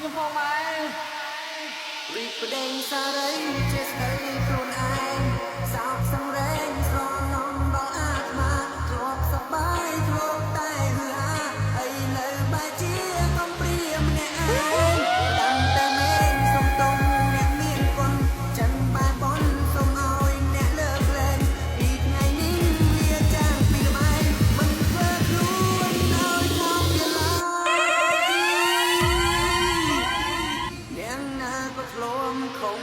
ខ្ញុំផងមករីកប្តេងសារីជាស្ដីខ្លួនឯងសោកសង្រេងស្រនំដល់អាត្មាធ្លាប់សប្បាយធ្លាប់តែហឺហាអីនៅបែជាកំព្រាម្នាក់ឯងដឹងតែមេងសុំតុងអ្នកមានគុណចិនបែបនសុំឲ្យអ្នកលើកលែងពីថ្ងៃនេះវាចាងពីក្បែរមិនធ្វើខ្លួនឲ្យថោកជាឡើយអ្នកណាក៏ធ្លាប់ខំ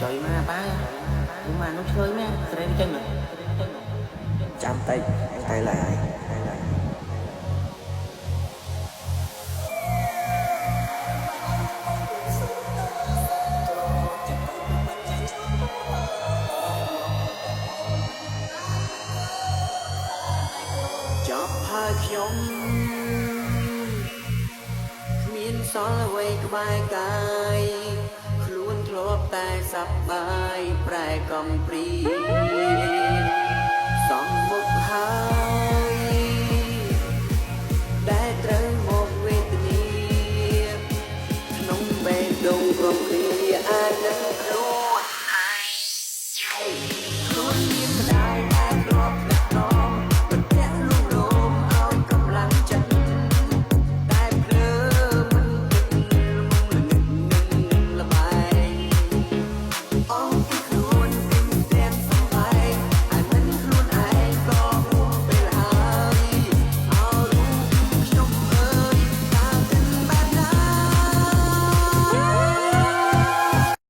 ជួយមកប៉ាខ្ញុំមកនោះជួយមែនស្រីចឹងចាំតិចតែឡើយចប់ហើយខ្ញុំគ្មានសល់អ្វីក្បែរកាយធ្លាប់តែសប្បាយប្រែកំព្រី